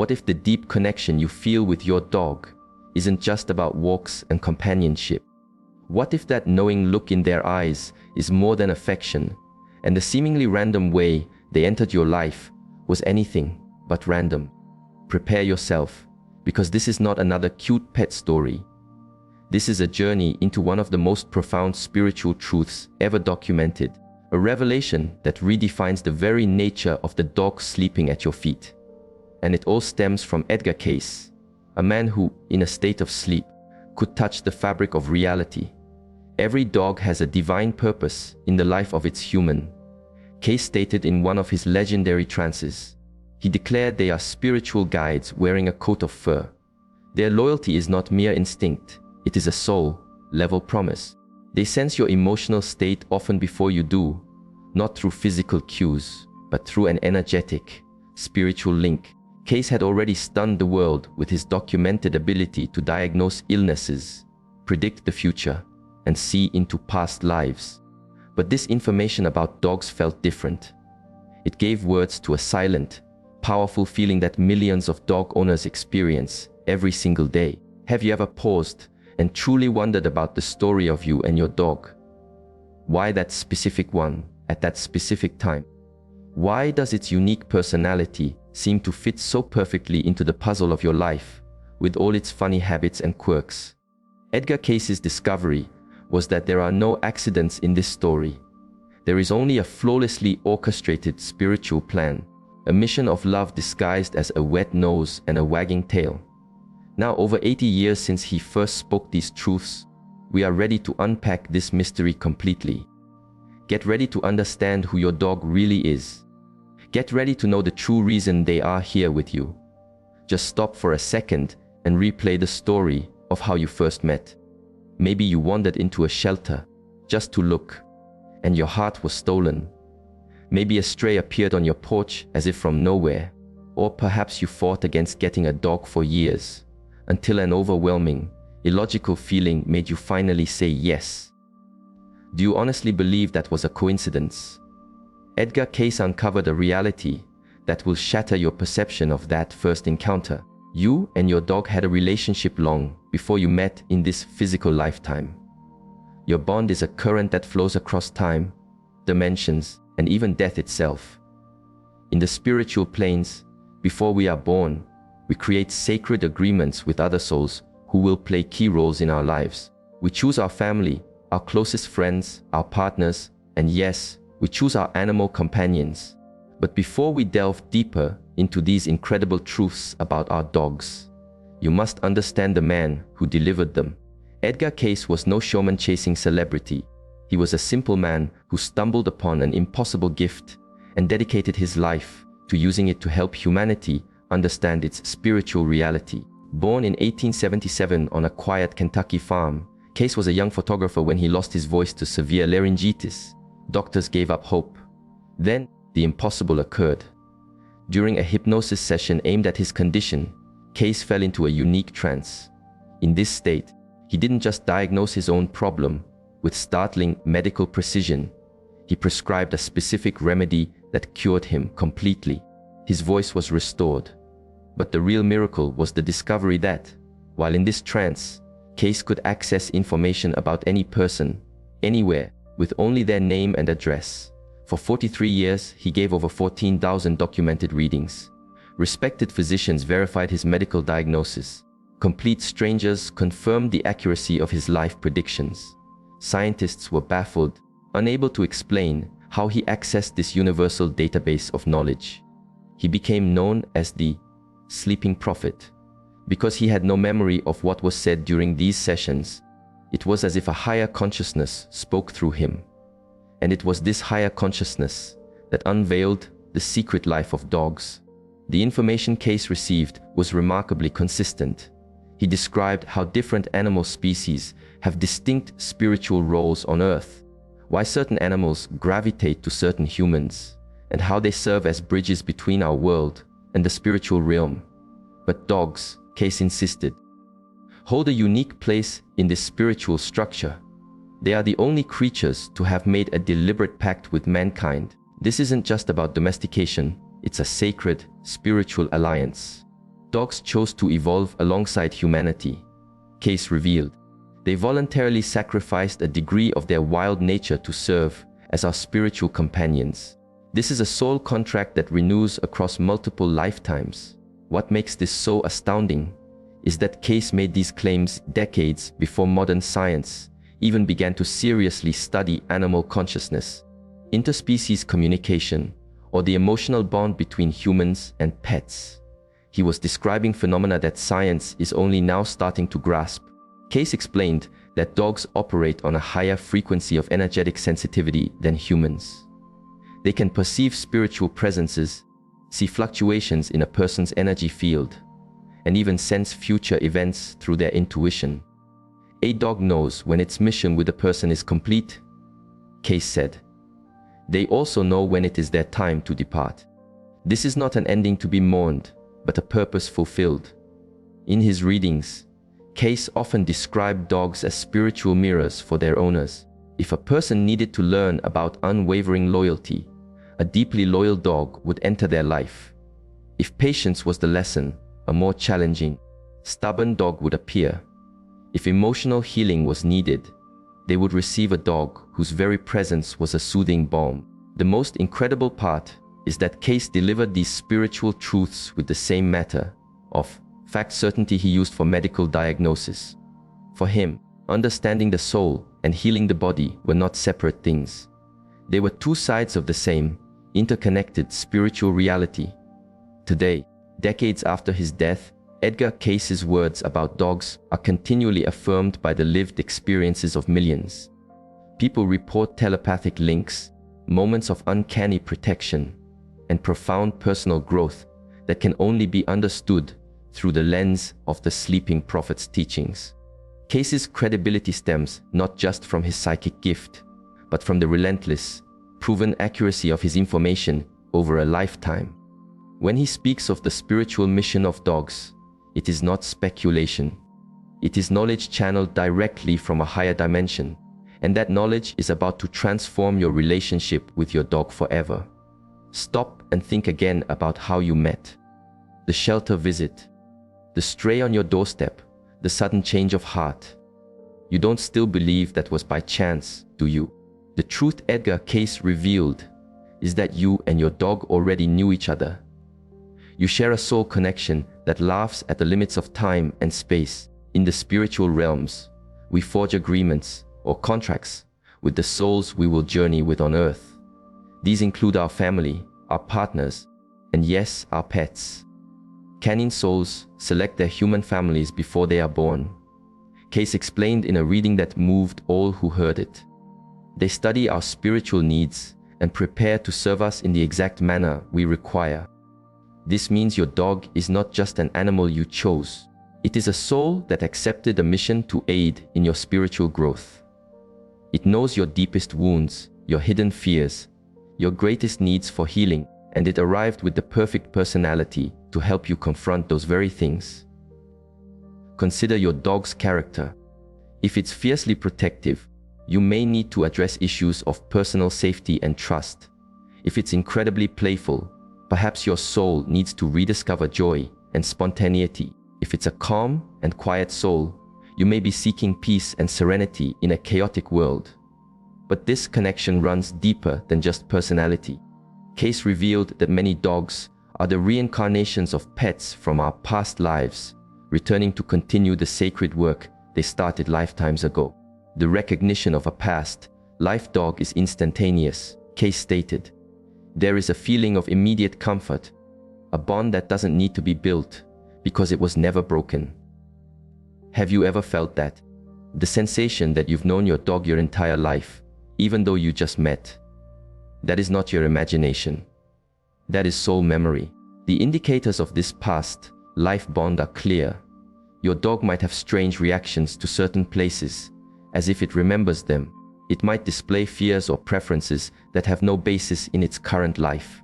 What if the deep connection you feel with your dog isn't just about walks and companionship? What if that knowing look in their eyes is more than affection, and the seemingly random way they entered your life was anything but random? Prepare yourself, because this is not another cute pet story. This is a journey into one of the most profound spiritual truths ever documented, a revelation that redefines the very nature of the dog sleeping at your feet. And it all stems from Edgar Cayce, a man who, in a state of sleep, could touch the fabric of reality. Every dog has a divine purpose in the life of its human. Cayce stated in one of his legendary trances. He declared they are spiritual guides wearing a coat of fur. Their loyalty is not mere instinct, it is a soul-level promise. They sense your emotional state often before you do, not through physical cues, but through an energetic, spiritual link. Cayce had already stunned the world with his documented ability to diagnose illnesses, predict the future, and see into past lives. But this information about dogs felt different. It gave words to a silent, powerful feeling that millions of dog owners experience every single day. Have you ever paused and truly wondered about the story of you and your dog? Why that specific one at that specific time? Why does its unique personality seem to fit so perfectly into the puzzle of your life, with all its funny habits and quirks? Edgar Cayce's discovery was that there are no accidents in this story. There is only a flawlessly orchestrated spiritual plan, a mission of love disguised as a wet nose and a wagging tail. Now, over 80 years since he first spoke these truths, we are ready to unpack this mystery completely. Get ready to understand who your dog really is. Get ready to know the true reason they are here with you. Just stop for a second and replay the story of how you first met. Maybe you wandered into a shelter just to look, and your heart was stolen. Maybe a stray appeared on your porch as if from nowhere, or perhaps you fought against getting a dog for years, until an overwhelming, illogical feeling made you finally say yes. Do you honestly believe that was a coincidence? Edgar Cayce uncovered a reality that will shatter your perception of that first encounter. You and your dog had a relationship long before you met in this physical lifetime. Your bond is a current that flows across time, dimensions, and even death itself. In the spiritual planes, before we are born, we create sacred agreements with other souls who will play key roles in our lives. We choose our family, our closest friends, our partners, and yes, we choose our animal companions. But before we delve deeper into these incredible truths about our dogs, you must understand the man who delivered them. Edgar Cayce was no showman-chasing celebrity. He was a simple man who stumbled upon an impossible gift and dedicated his life to using it to help humanity understand its spiritual reality. Born in 1877 on a quiet Kentucky farm, Cayce was a young photographer when he lost his voice to severe laryngitis. Doctors gave up hope. Then, the impossible occurred. During a hypnosis session aimed at his condition, Cayce fell into a unique trance. In this state, he didn't just diagnose his own problem with startling medical precision. He prescribed a specific remedy that cured him completely. His voice was restored. But the real miracle was the discovery that, while in this trance, Cayce could access information about any person, anywhere, with only their name and address. For 43 years, he gave over 14,000 documented readings. Respected physicians verified his medical diagnosis. Complete strangers confirmed the accuracy of his life predictions. Scientists were baffled, unable to explain how he accessed this universal database of knowledge. He became known as the sleeping prophet because he had no memory of what was said during these sessions. It was as if a higher consciousness spoke through him. And it was this higher consciousness that unveiled the secret life of dogs. The information Cayce received was remarkably consistent. He described how different animal species have distinct spiritual roles on Earth, why certain animals gravitate to certain humans, and how they serve as bridges between our world and the spiritual realm. But dogs, Cayce insisted, hold a unique place in this spiritual structure. They are the only creatures to have made a deliberate pact with mankind. This isn't just about domestication, it's a sacred, spiritual alliance. Dogs chose to evolve alongside humanity. Case revealed. They voluntarily sacrificed a degree of their wild nature to serve as our spiritual companions. This is a soul contract that renews across multiple lifetimes. What makes this so astounding is that Case made these claims decades before modern science even began to seriously study animal consciousness, interspecies communication, or the emotional bond between humans and pets. He was describing phenomena that science is only now starting to grasp. Case explained that dogs operate on a higher frequency of energetic sensitivity than humans. They can perceive spiritual presences, see fluctuations in a person's energy field, and even sense future events through their intuition. A dog knows when its mission with a person is complete, Case said. They also know when it is their time to depart. This is not an ending to be mourned, but a purpose fulfilled. In his readings, Case often described dogs as spiritual mirrors for their owners. If a person needed to learn about unwavering loyalty, a deeply loyal dog would enter their life. If patience was the lesson, a more challenging, stubborn dog would appear. If emotional healing was needed, they would receive a dog whose very presence was a soothing balm. The most incredible part is that Case delivered these spiritual truths with the same matter of fact certainty he used for medical diagnosis. For him, understanding the soul and healing the body were not separate things. They were two sides of the same, interconnected spiritual reality. Today, decades after his death, Edgar Case's words about dogs are continually affirmed by the lived experiences of millions. People report telepathic links, moments of uncanny protection, and profound personal growth that can only be understood through the lens of the sleeping prophet's teachings. Case's credibility stems not just from his psychic gift, but from the relentless, proven accuracy of his information over a lifetime. When he speaks of the spiritual mission of dogs, it is not speculation. It is knowledge channeled directly from a higher dimension, and that knowledge is about to transform your relationship with your dog forever. Stop and think again about how you met. The shelter visit, the stray on your doorstep, the sudden change of heart. You don't still believe that was by chance, do you? The truth Edgar Case revealed is that you and your dog already knew each other. You share a soul connection that laughs at the limits of time and space. In the spiritual realms, we forge agreements or contracts with the souls we will journey with on earth. These include our family, our partners, and yes, our pets. Canine souls select their human families before they are born. Case explained in a reading that moved all who heard it. They study our spiritual needs and prepare to serve us in the exact manner we require. This means your dog is not just an animal you chose. It is a soul that accepted a mission to aid in your spiritual growth. It knows your deepest wounds, your hidden fears, your greatest needs for healing, and it arrived with the perfect personality to help you confront those very things. Consider your dog's character. If it's fiercely protective, you may need to address issues of personal safety and trust. If it's incredibly playful, perhaps your soul needs to rediscover joy and spontaneity. If it's a calm and quiet soul, you may be seeking peace and serenity in a chaotic world. But this connection runs deeper than just personality. Case revealed that many dogs are the reincarnations of pets from our past lives, returning to continue the sacred work they started lifetimes ago. The recognition of a past life dog is instantaneous, Case stated. There is a feeling of immediate comfort, a bond that doesn't need to be built because it was never broken. Have you ever felt that? The sensation that you've known your dog your entire life, even though you just met. That is not your imagination. That is soul memory. The indicators of this past life bond are clear. Your dog might have strange reactions to certain places, as if it remembers them. It might display fears or preferences that have no basis in its current life.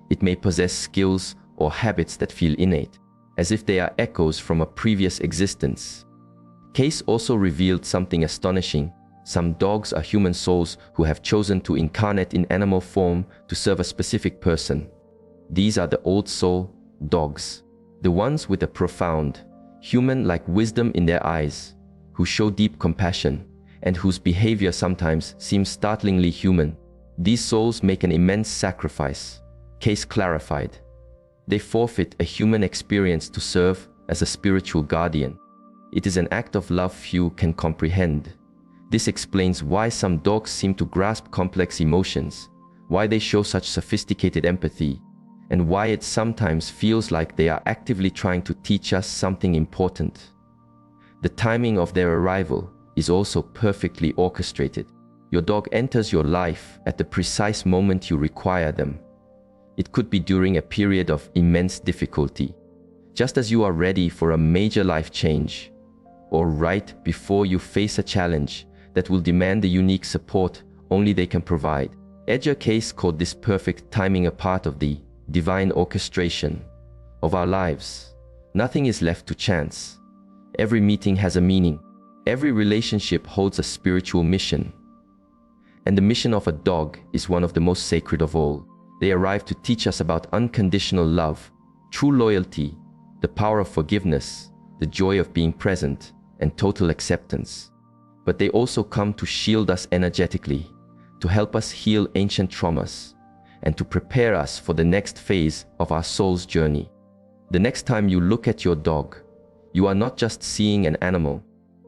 It may possess skills or habits that feel innate, as if they are echoes from a previous existence. Case also revealed something astonishing. Some dogs are human souls who have chosen to incarnate in animal form to serve a specific person. These are the old soul dogs. The ones with a profound, human-like wisdom in their eyes, who show deep compassion, and whose behavior sometimes seems startlingly human. These souls make an immense sacrifice. Case clarified. They forfeit a human experience to serve as a spiritual guardian. It is an act of love few can comprehend. This explains why some dogs seem to grasp complex emotions, why they show such sophisticated empathy, and why it sometimes feels like they are actively trying to teach us something important. The timing of their arrival is also perfectly orchestrated. Your dog enters your life at the precise moment you require them. It could be during a period of immense difficulty, just as you are ready for a major life change, or right before you face a challenge that will demand the unique support only they can provide. Edgar Cayce called this perfect timing a part of the divine orchestration of our lives. Nothing is left to chance. Every meeting has a meaning. Every relationship holds a spiritual mission. And the mission of a dog is one of the most sacred of all. They arrive to teach us about unconditional love, true loyalty, the power of forgiveness, the joy of being present, and total acceptance. But they also come to shield us energetically, to help us heal ancient traumas, and to prepare us for the next phase of our soul's journey. The next time you look at your dog, you are not just seeing an animal,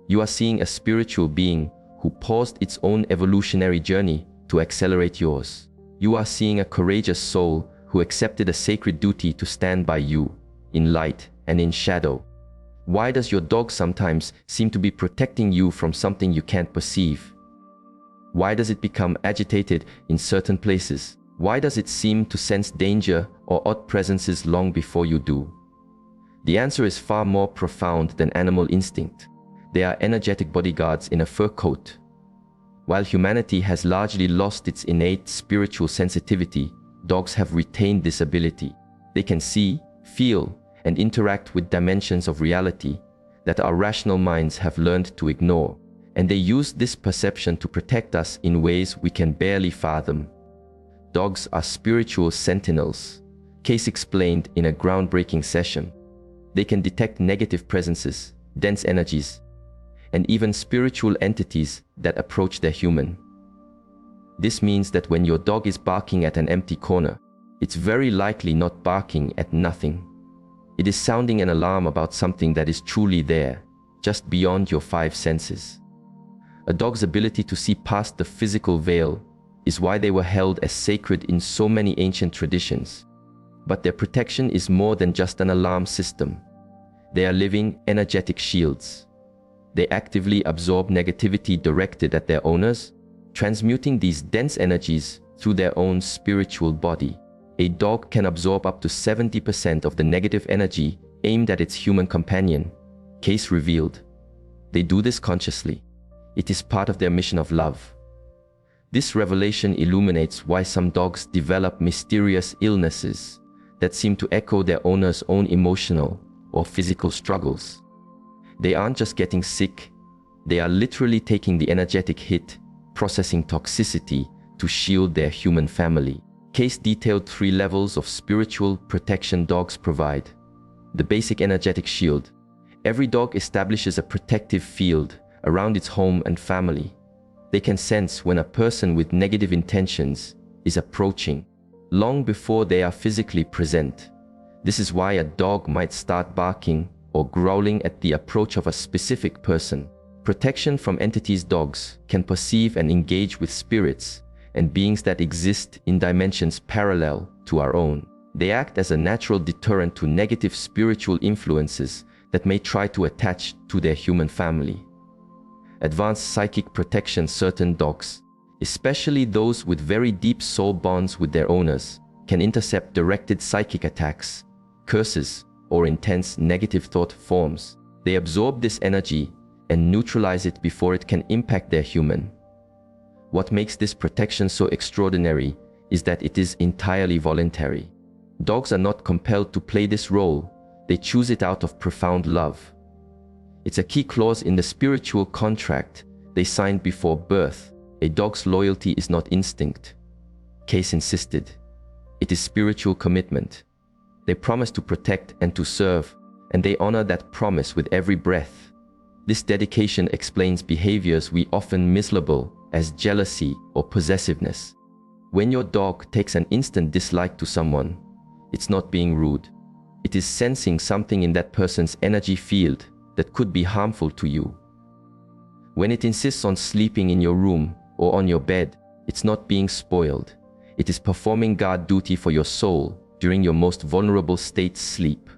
you are seeing a spiritual being who paused its own evolutionary journey to accelerate yours. You are seeing a courageous soul who accepted a sacred duty to stand by you, in light and in shadow. Why does your dog sometimes seem to be protecting you from something you can't perceive? Why does it become agitated in certain places? Why does it seem to sense danger or odd presences long before you do? The answer is far more profound than animal instinct. They are energetic bodyguards in a fur coat. While humanity has largely lost its innate spiritual sensitivity, dogs have retained this ability. They can see, feel, and interact with dimensions of reality that our rational minds have learned to ignore, and they use this perception to protect us in ways we can barely fathom. Dogs are spiritual sentinels, Cayce explained in a groundbreaking session. They can detect negative presences, dense energies, and even spiritual entities that approach their human. This means that when your dog is barking at an empty corner, it's very likely not barking at nothing. It is sounding an alarm about something that is truly there, just beyond your five senses. A dog's ability to see past the physical veil is why they were held as sacred in so many ancient traditions. But their protection is more than just an alarm system. They are living, energetic shields. They actively absorb negativity directed at their owners, transmuting these dense energies through their own spiritual body. A dog can absorb up to 70% of the negative energy aimed at its human companion, Cayce revealed. They do this consciously. It is part of their mission of love. This revelation illuminates why some dogs develop mysterious illnesses that seem to echo their owner's own emotional or physical struggles. They aren't just getting sick, they are literally taking the energetic hit, processing toxicity to shield their human family. Cayce detailed 3 levels of spiritual protection dogs provide. The basic energetic shield. Every dog establishes a protective field around its home and family. They can sense when a person with negative intentions is approaching, long before they are physically present. This is why a dog might start barking or growling at the approach of a specific person. Protection from entities. Dogs can perceive and engage with spirits and beings that exist in dimensions parallel to our own. They act as a natural deterrent to negative spiritual influences that may try to attach to their human family. Advanced psychic protection. Certain dogs, especially those with very deep soul bonds with their owners, can intercept directed psychic attacks, curses, or intense negative thought forms. They absorb this energy and neutralize it before it can impact their human. What makes this protection so extraordinary is that it is entirely voluntary. Dogs are not compelled to play this role, they choose it out of profound love. It's a key clause in the spiritual contract they signed before birth. A dog's loyalty is not instinct, Cayce insisted. It is spiritual commitment. They promise to protect and to serve, and they honor that promise with every breath. This dedication explains behaviors we often mislabel as jealousy or possessiveness. When your dog takes an instant dislike to someone, it's not being rude. It is sensing something in that person's energy field that could be harmful to you. When it insists on sleeping in your room or on your bed, it's not being spoiled. It is performing guard duty for your soul during your most vulnerable state, sleep.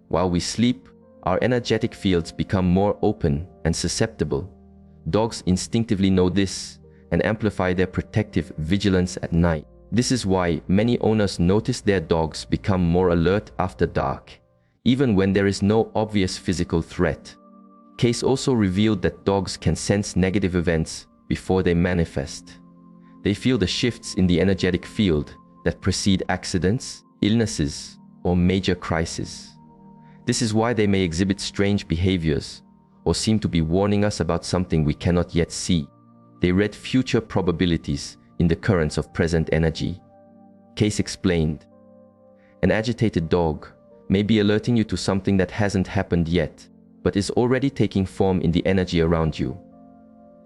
While we sleep, our energetic fields become more open and susceptible. Dogs instinctively know this and amplify their protective vigilance at night. This is why many owners notice their dogs become more alert after dark, even when there is no obvious physical threat. Case also revealed that dogs can sense negative events before they manifest. They feel the shifts in the energetic field that precede accidents, illnesses, or major crises. This is why they may exhibit strange behaviors or seem to be warning us about something we cannot yet see. They read future probabilities in the currents of present energy. Case explained. An agitated dog may be alerting you to something that hasn't happened yet, but is already taking form in the energy around you.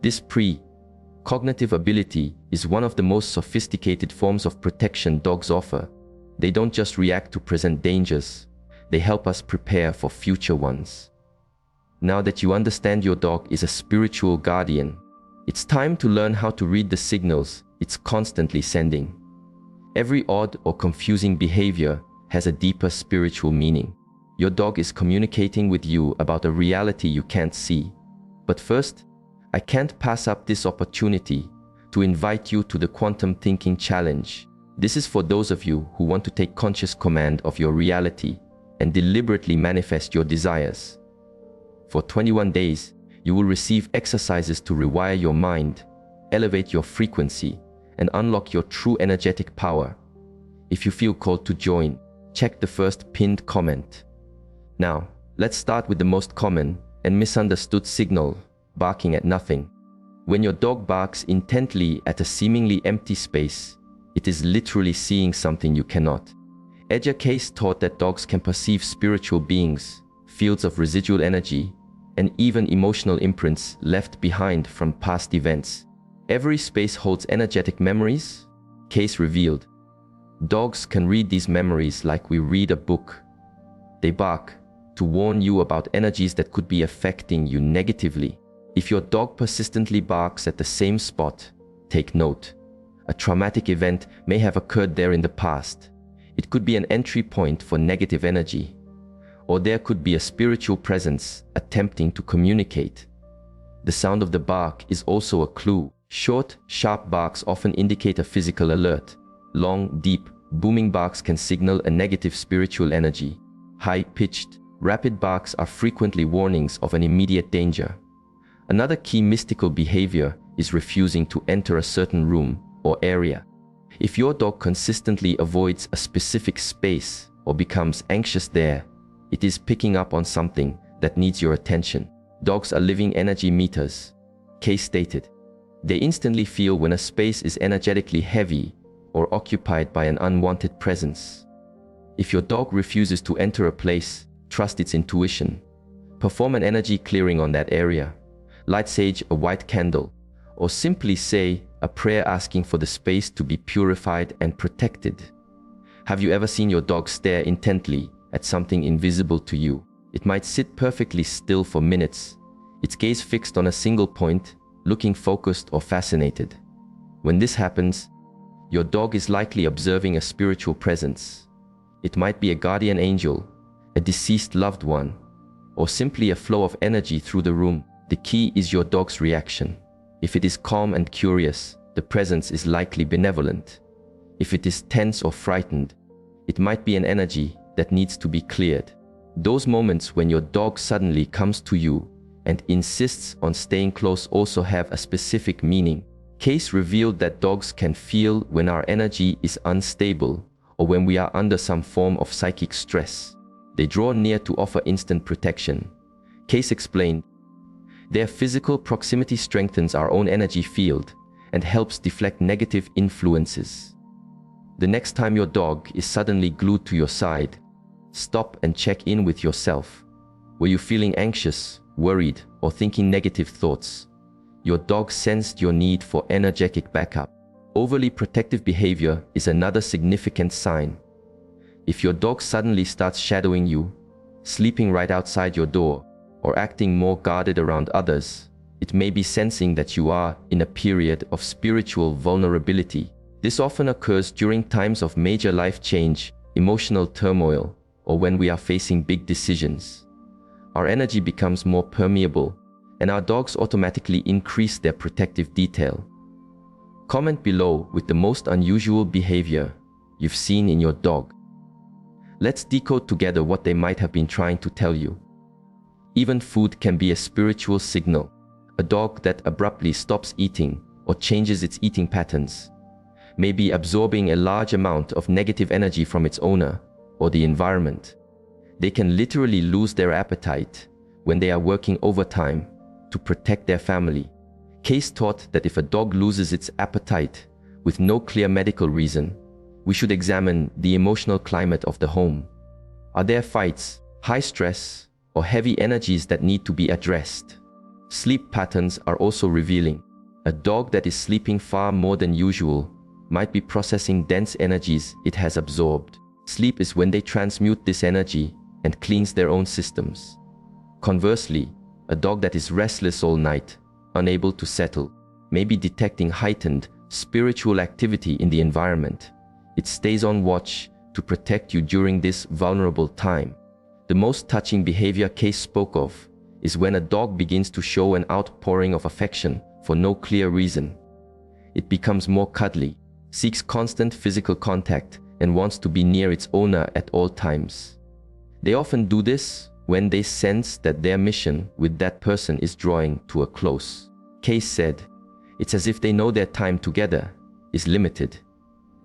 This pre-cognitive ability is one of the most sophisticated forms of protection dogs offer. They don't just react to present dangers, they help us prepare for future ones. Now that you understand your dog is a spiritual guardian, it's time to learn how to read the signals it's constantly sending. Every odd or confusing behavior has a deeper spiritual meaning. Your dog is communicating with you about a reality you can't see. But first, I can't pass up this opportunity to invite you to the Quantum Thinking Challenge. This is for those of you who want to take conscious command of your reality and deliberately manifest your desires. For 21 days, you will receive exercises to rewire your mind, elevate your frequency, and unlock your true energetic power. If you feel called to join, check the first pinned comment. Now, let's start with the most common and misunderstood signal, barking at nothing. When your dog barks intently at a seemingly empty space, it is literally seeing something you cannot. Case taught that dogs can perceive spiritual beings, fields of residual energy, and even emotional imprints left behind from past events. Every space holds energetic memories, Case revealed. Dogs can read these memories like we read a book. They bark to warn you about energies that could be affecting you negatively. If your dog persistently barks at the same spot, take note. A traumatic event may have occurred there in the past. It could be an entry point for negative energy, or there could be a spiritual presence attempting to communicate. The sound of the bark is also a clue. Short, sharp barks often indicate a physical alert. Long, deep, booming barks can signal a negative spiritual energy. High-pitched, rapid barks are frequently warnings of an immediate danger. Another key mystical behavior is refusing to enter a certain room or area. If your dog consistently avoids a specific space or becomes anxious there, it is picking up on something that needs your attention. Dogs are living energy meters, Case stated. They instantly feel when a space is energetically heavy or occupied by an unwanted presence. If your dog refuses to enter a place, trust its intuition. Perform an energy clearing on that area. Light sage a white candle, or simply say a prayer asking for the space to be purified and protected. Have you ever seen your dog stare intently at something invisible to you? It might sit perfectly still for minutes, its gaze fixed on a single point, looking focused or fascinated. When this happens, your dog is likely observing a spiritual presence. It might be a guardian angel, a deceased loved one, or simply a flow of energy through the room. The key is your dog's reaction. If it is calm and curious, the presence is likely benevolent. If it is tense or frightened, it might be an energy that needs to be cleared. Those moments when your dog suddenly comes to you and insists on staying close also have a specific meaning. Case revealed that dogs can feel when our energy is unstable or when we are under some form of psychic stress. They draw near to offer instant protection. Case explained, their physical proximity strengthens our own energy field and helps deflect negative influences. The next time your dog is suddenly glued to your side, Stop and check in with yourself. Were you feeling anxious, worried, or thinking negative thoughts? Your dog sensed your need for energetic backup. Overly protective behavior is another significant sign. If your dog suddenly starts shadowing you, sleeping right outside your door, or acting more guarded around others, it may be sensing that you are in a period of spiritual vulnerability. This often occurs during times of major life change, emotional turmoil, or when we are facing big decisions. Our energy becomes more permeable, and our dogs automatically increase their protective detail. Comment below with the most unusual behavior you've seen in your dog. Let's decode together what they might have been trying to tell you. Even food can be a spiritual signal. A dog that abruptly stops eating or changes its eating patterns may be absorbing a large amount of negative energy from its owner or the environment. They can literally lose their appetite when they are working overtime to protect their family. Case taught that if a dog loses its appetite with no clear medical reason, we should examine the emotional climate of the home. Are there fights, high stress, or heavy energies that need to be addressed? Sleep patterns are also revealing. A dog that is sleeping far more than usual might be processing dense energies it has absorbed. Sleep is when they transmute this energy and cleans their own systems. Conversely, a dog that is restless all night, unable to settle, may be detecting heightened spiritual activity in the environment. It stays on watch to protect you during this vulnerable time. The most touching behavior Case spoke of is when a dog begins to show an outpouring of affection for no clear reason. It becomes more cuddly, seeks constant physical contact, and wants to be near its owner at all times. They often do this when they sense that their mission with that person is drawing to a close. Case said, it's as if they know their time together is limited,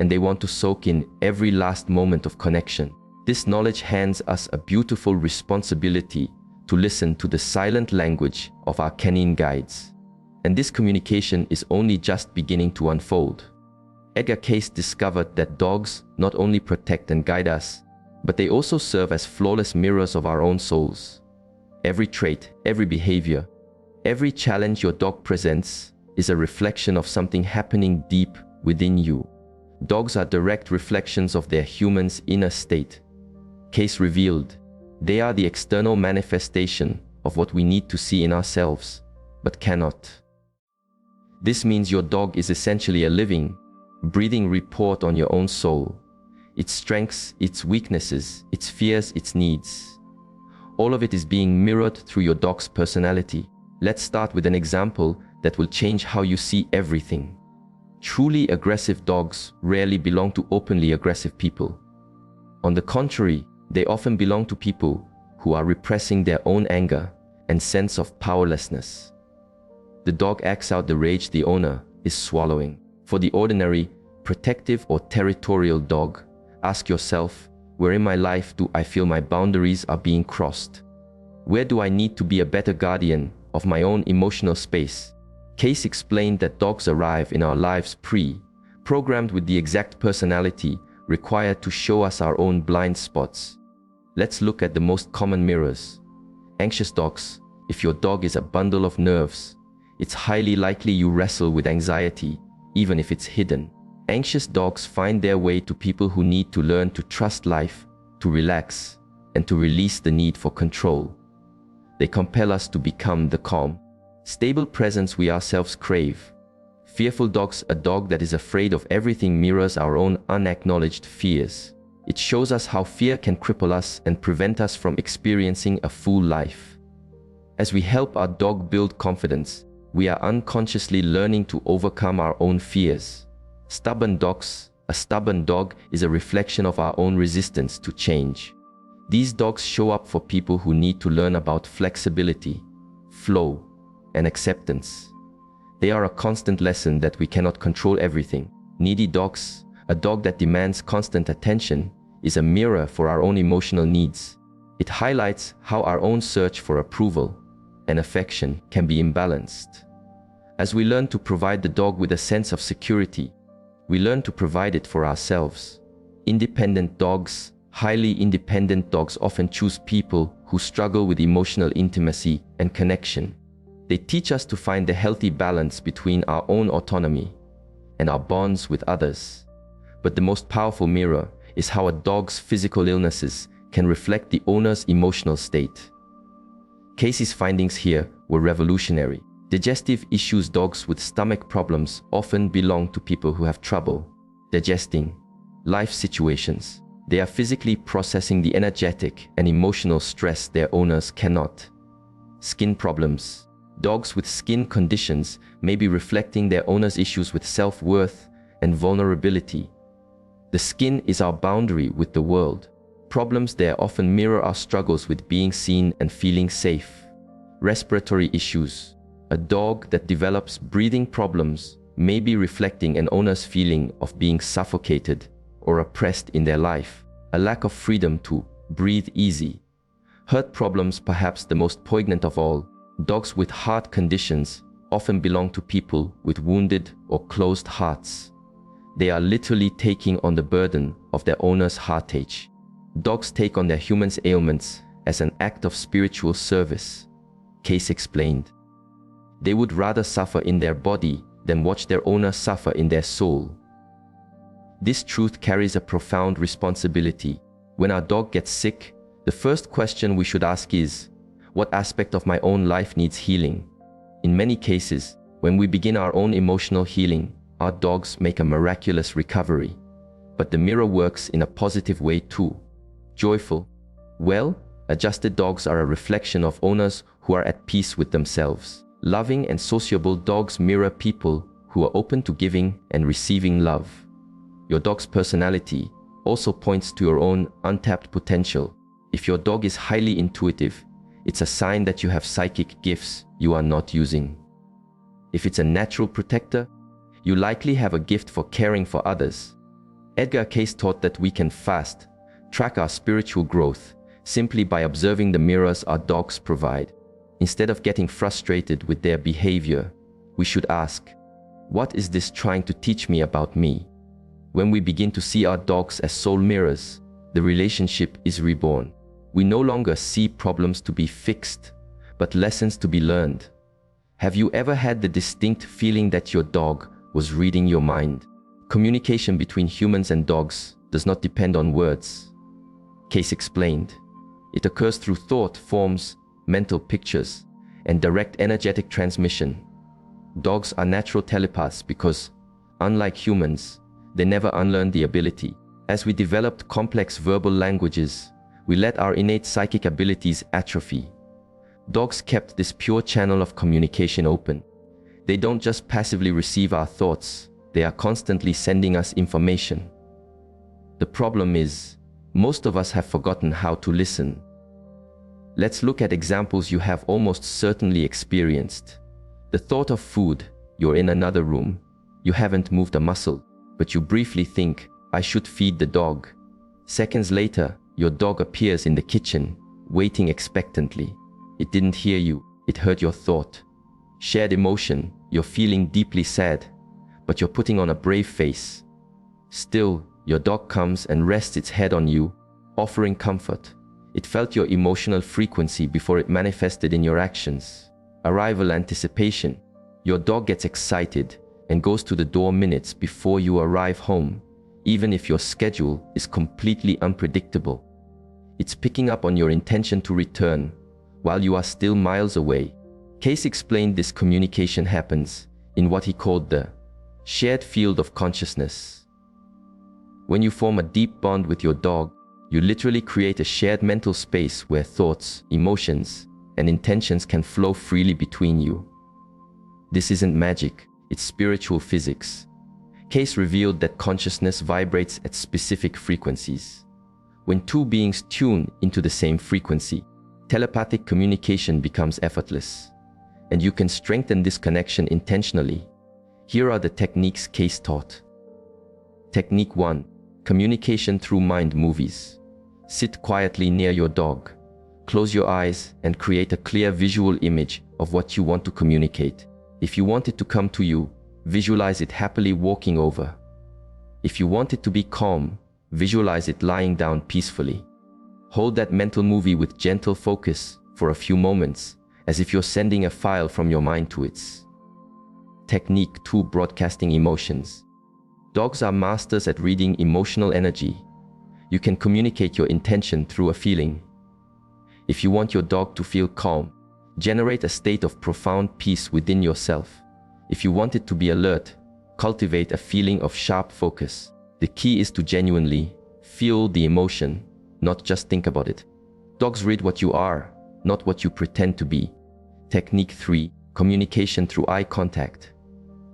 and they want to soak in every last moment of connection. This knowledge hands us a beautiful responsibility to listen to the silent language of our canine guides. And this communication is only just beginning to unfold. Edgar Cayce discovered that dogs not only protect and guide us, but they also serve as flawless mirrors of our own souls. Every trait, every behavior, every challenge your dog presents is a reflection of something happening deep within you. Dogs are direct reflections of their human's inner state. Cayce revealed, they are the external manifestation of what we need to see in ourselves, but cannot. This means your dog is essentially a living, breathing report on your own soul. Its strengths, its weaknesses, its fears, its needs. All of it is being mirrored through your dog's personality. Let's start with an example that will change how you see everything. Truly aggressive dogs rarely belong to openly aggressive people. On the contrary, they often belong to people who are repressing their own anger and sense of powerlessness. The dog acts out the rage the owner is swallowing. For the ordinary, protective or territorial dog, ask yourself, where in my life do I feel my boundaries are being crossed? Where do I need to be a better guardian of my own emotional space? Cayce explained that dogs arrive in our lives programmed with the exact personality required to show us our own blind spots. Let's look at the most common mirrors. Anxious dogs. If your dog is a bundle of nerves, it's highly likely you wrestle with anxiety, even if it's hidden. Anxious dogs find their way to people who need to learn to trust life, to relax, and to release the need for control. They compel us to become the calm, stable presence we ourselves crave. Fearful dogs. A dog that is afraid of everything mirrors our own unacknowledged fears. It shows us how fear can cripple us and prevent us from experiencing a full life. As we help our dog build confidence, we are unconsciously learning to overcome our own fears. Stubborn dogs. A stubborn dog is a reflection of our own resistance to change. These dogs show up for people who need to learn about flexibility, flow, and acceptance. They are a constant lesson that we cannot control everything. Needy dogs. A dog that demands constant attention is a mirror for our own emotional needs. It highlights how our own search for approval and affection can be imbalanced. As we learn to provide the dog with a sense of security, we learn to provide it for ourselves. Independent dogs Highly independent dogs often choose people who struggle with emotional intimacy and connection. They teach us to find the healthy balance between our own autonomy and our bonds with others. But the most powerful mirror is how a dog's physical illnesses can reflect the owner's emotional state. Casey's findings here were revolutionary. Digestive issues. Dogs with stomach problems often belong to people who have trouble digesting life situations. They are physically processing the energetic and emotional stress their owners cannot. Skin problems. Dogs with skin conditions may be reflecting their owners' issues with self-worth and vulnerability. The skin is our boundary with the world. Problems there often mirror our struggles with being seen and feeling safe. Respiratory issues. A dog that develops breathing problems may be reflecting an owner's feeling of being suffocated or oppressed in their life, a lack of freedom to breathe easy. Heart problems, perhaps the most poignant of all. Dogs with heart conditions often belong to people with wounded or closed hearts. They are literally taking on the burden of their owner's heartache. Dogs take on their humans' ailments as an act of spiritual service. Case explained. They would rather suffer in their body than watch their owner suffer in their soul. This truth carries a profound responsibility. When our dog gets sick, the first question we should ask is, what aspect of my own life needs healing? In many cases, when we begin our own emotional healing, our dogs make a miraculous recovery. But the mirror works in a positive way too. Joyful, well-adjusted dogs are a reflection of owners who are at peace with themselves. Loving and sociable dogs mirror people who are open to giving and receiving love. Your dog's personality also points to your own untapped potential. If your dog is highly intuitive, it's a sign that you have psychic gifts you are not using. If it's a natural protector, you likely have a gift for caring for others. Edgar Cayce taught that we can track our spiritual growth simply by observing the mirrors our dogs provide. Instead of getting frustrated with their behavior, we should ask, what is this trying to teach me about me? When we begin to see our dogs as soul mirrors, the relationship is reborn. We no longer see problems to be fixed, but lessons to be learned. Have you ever had the distinct feeling that your dog was reading your mind? Communication between humans and dogs does not depend on words. Cayce explained. It occurs through thought forms, mental pictures, and direct energetic transmission. Dogs are natural telepaths because, unlike humans, they never unlearned the ability. As we developed complex verbal languages, we let our innate psychic abilities atrophy. Dogs kept this pure channel of communication open. They don't just passively receive our thoughts, they are constantly sending us information. The problem is, most of us have forgotten how to listen. Let's look at examples you have almost certainly experienced. The thought of food, you're in another room, you haven't moved a muscle, but you briefly think, I should feed the dog. Seconds later, your dog appears in the kitchen, waiting expectantly. It didn't hear you, it heard your thought. Shared emotion, you're feeling deeply sad, but you're putting on a brave face. Still, your dog comes and rests its head on you, offering comfort. It felt your emotional frequency before it manifested in your actions. Arrival anticipation. Your dog gets excited and goes to the door minutes before you arrive home, even if your schedule is completely unpredictable. It's picking up on your intention to return while you are still miles away. Cayce explained this communication happens in what he called the shared field of consciousness. When you form a deep bond with your dog, you literally create a shared mental space where thoughts, emotions, and intentions can flow freely between you. This isn't magic, it's spiritual physics. Cayce revealed that consciousness vibrates at specific frequencies. When two beings tune into the same frequency, telepathic communication becomes effortless. And you can strengthen this connection intentionally. Here are the techniques Cayce taught. Technique 1. Communication through mind movies. Sit quietly near your dog. Close your eyes and create a clear visual image of what you want to communicate. If you want it to come to you, visualize it happily walking over. If you want it to be calm, Visualize it lying down peacefully. Hold that mental movie with gentle focus for a few moments, as if you're sending a file from your mind to its. Technique 2. Broadcasting emotions. Dogs are masters at reading emotional energy. You can communicate your intention through a feeling. If you want your dog to feel calm, generate a state of profound peace within yourself. If you want it to be alert, cultivate a feeling of sharp focus. The key is to genuinely feel the emotion, not just think about it. Dogs read what you are, not what you pretend to be. Technique 3. Communication through eye contact.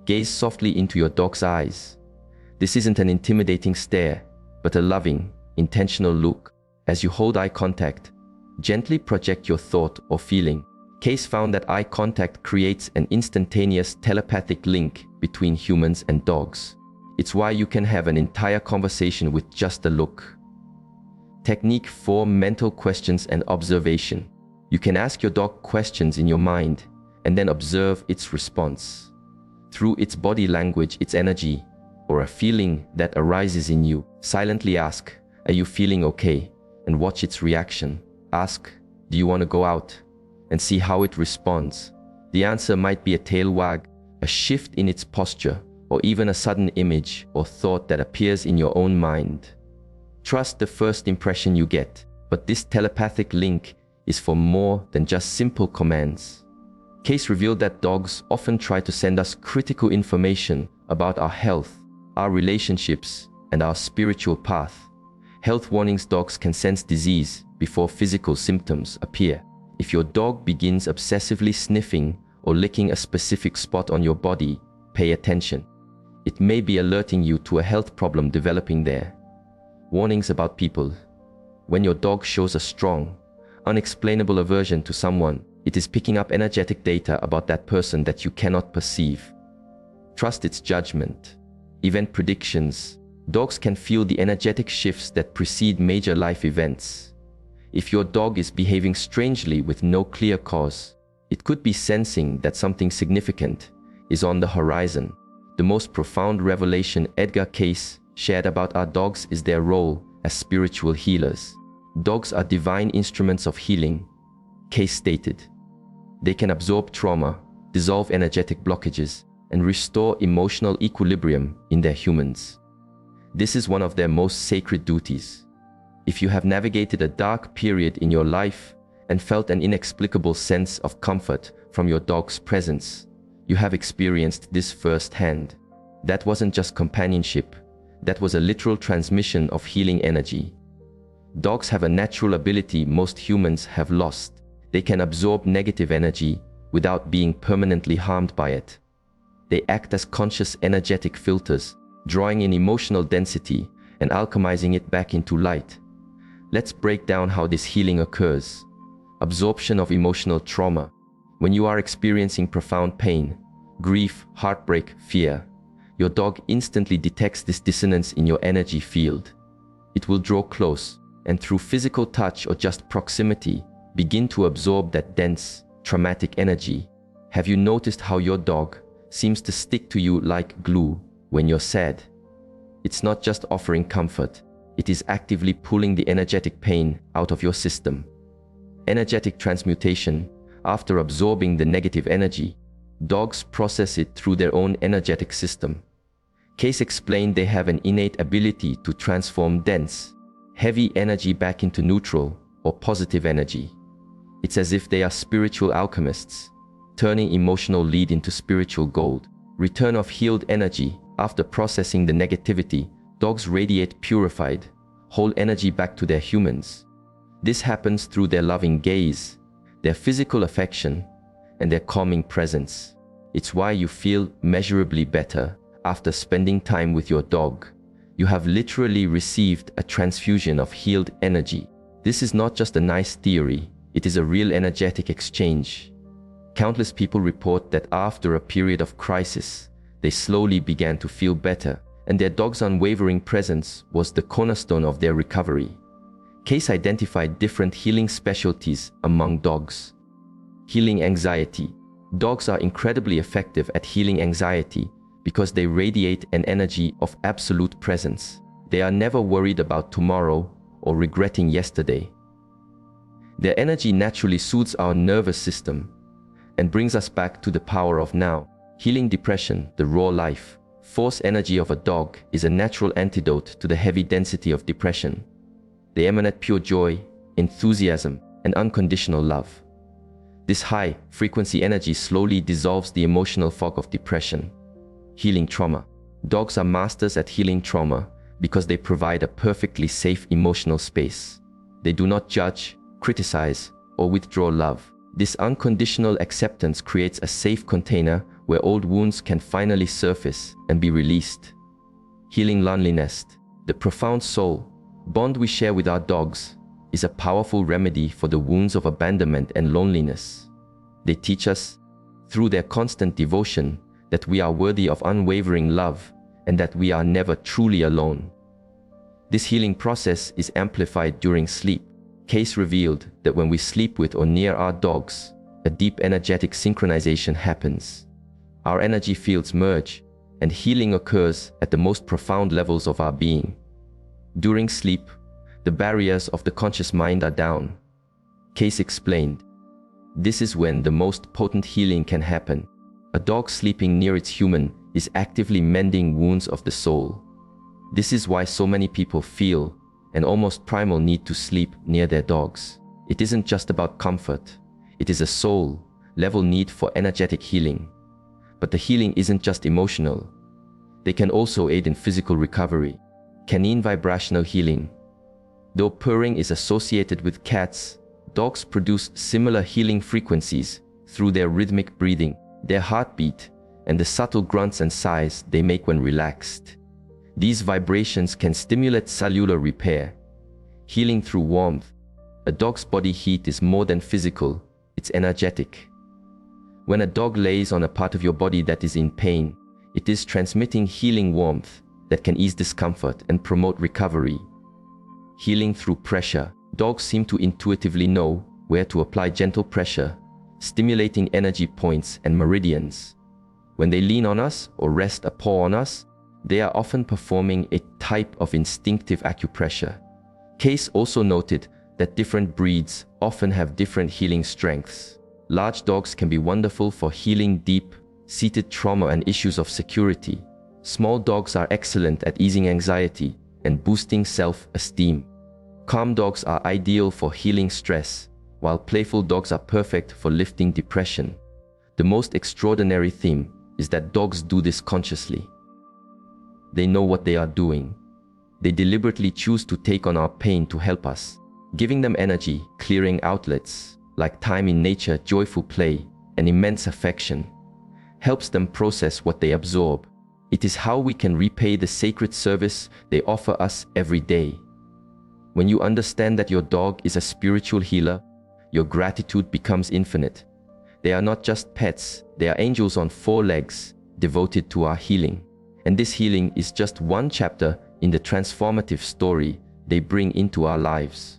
Gaze softly into your dog's eyes. This isn't an intimidating stare, but a loving, intentional look. As you hold eye contact, gently project your thought or feeling. Case found that eye contact creates an instantaneous telepathic link between humans and dogs. It's why you can have an entire conversation with just a look. Technique 4. Mental questions and observation. You can ask your dog questions in your mind and then observe its response. Through its body language, its energy, or a feeling that arises in you, silently ask, "Are you feeling okay?" and watch its reaction. Ask, "Do you want to go out?" and see how it responds. The answer might be a tail wag, a shift in its posture, or even a sudden image or thought that appears in your own mind. Trust the first impression you get, but this telepathic link is for more than just simple commands. Case revealed that dogs often try to send us critical information about our health, our relationships, and our spiritual path. Health warnings. Dogs can sense disease before physical symptoms appear. If your dog begins obsessively sniffing or licking a specific spot on your body, pay attention. It may be alerting you to a health problem developing there. Warnings about people. When your dog shows a strong, unexplainable aversion to someone, it is picking up energetic data about that person that you cannot perceive. Trust its judgment. Event predictions. Dogs can feel the energetic shifts that precede major life events. If your dog is behaving strangely with no clear cause, it could be sensing that something significant is on the horizon. The most profound revelation Edgar Cayce shared about our dogs is their role as spiritual healers. Dogs are divine instruments of healing, Cayce stated. They can absorb trauma, dissolve energetic blockages, and restore emotional equilibrium in their humans. This is one of their most sacred duties. If you have navigated a dark period in your life and felt an inexplicable sense of comfort from your dog's presence, you have experienced this firsthand. That wasn't just companionship, that was a literal transmission of healing energy. Dogs have a natural ability most humans have lost. They can absorb negative energy without being permanently harmed by it. They act as conscious energetic filters, drawing in emotional density and alchemizing it back into light. Let's break down how this healing occurs. Absorption of emotional trauma. When you are experiencing profound pain, grief, heartbreak, fear, your dog instantly detects this dissonance in your energy field. It will draw close and through physical touch or just proximity, begin to absorb that dense, traumatic energy. Have you noticed how your dog seems to stick to you like glue when you're sad? It's not just offering comfort, it is actively pulling the energetic pain out of your system. Energetic transmutation. After absorbing the negative energy, dogs process it through their own energetic system. Cayce explained they have an innate ability to transform dense, heavy energy back into neutral or positive energy. It's as if they are spiritual alchemists, turning emotional lead into spiritual gold. Return of healed energy. After processing the negativity, dogs radiate purified, whole energy back to their humans. This happens through their loving gaze, their physical affection, and their calming presence. It's why you feel measurably better after spending time with your dog. You have literally received a transfusion of healed energy. This is not just a nice theory, it is a real energetic exchange. Countless people report that after a period of crisis, they slowly began to feel better, and their dog's unwavering presence was the cornerstone of their recovery. Cayce identified different healing specialties among dogs. Healing anxiety. Dogs are incredibly effective at healing anxiety because they radiate an energy of absolute presence. They are never worried about tomorrow or regretting yesterday. Their energy naturally soothes our nervous system and brings us back to the power of now. Healing depression, the raw life force energy of a dog is a natural antidote to the heavy density of depression. They emanate pure joy, enthusiasm, and unconditional love. This high-frequency energy slowly dissolves the emotional fog of depression. Healing trauma. Dogs are masters at healing trauma because they provide a perfectly safe emotional space. They do not judge, criticize, or withdraw love. This unconditional acceptance creates a safe container where old wounds can finally surface and be released. Healing loneliness. The profound soul bond we share with our dogs is a powerful remedy for the wounds of abandonment and loneliness. They teach us, through their constant devotion, that we are worthy of unwavering love and that we are never truly alone. This healing process is amplified during sleep. Case revealed that when we sleep with or near our dogs, a deep energetic synchronization happens. Our energy fields merge, and healing occurs at the most profound levels of our being. During sleep, the barriers of the conscious mind are down. Case explained. This is when the most potent healing can happen. A dog sleeping near its human is actively mending wounds of the soul. This is why so many people feel an almost primal need to sleep near their dogs. It isn't just about comfort. It is a soul-level need for energetic healing. But the healing isn't just emotional. They can also aid in physical recovery. Canine vibrational healing. Though purring is associated with cats, dogs produce similar healing frequencies through their rhythmic breathing, their heartbeat, and the subtle grunts and sighs they make when relaxed. These vibrations can stimulate cellular repair, healing through warmth. A dog's body heat is more than physical, it's energetic. When a dog lays on a part of your body that is in pain, it is transmitting healing warmth that can ease discomfort and promote recovery. Healing through pressure. Dogs seem to intuitively know where to apply gentle pressure, stimulating energy points and meridians. When they lean on us or rest a paw on us, they are often performing a type of instinctive acupressure. Case also noted that different breeds often have different healing strengths. Large dogs can be wonderful for healing deep-seated trauma and issues of security. Small dogs are excellent at easing anxiety and boosting self-esteem. Calm dogs are ideal for healing stress, while playful dogs are perfect for lifting depression. The most extraordinary thing is that dogs do this consciously. They know what they are doing. They deliberately choose to take on our pain to help us, giving them energy, clearing outlets, like time in nature, joyful play, and immense affection, helps them process what they absorb. It is how we can repay the sacred service they offer us every day. When you understand that your dog is a spiritual healer, your gratitude becomes infinite. They are not just pets, they are angels on 4 legs, devoted to our healing. And this healing is just one chapter in the transformative story they bring into our lives.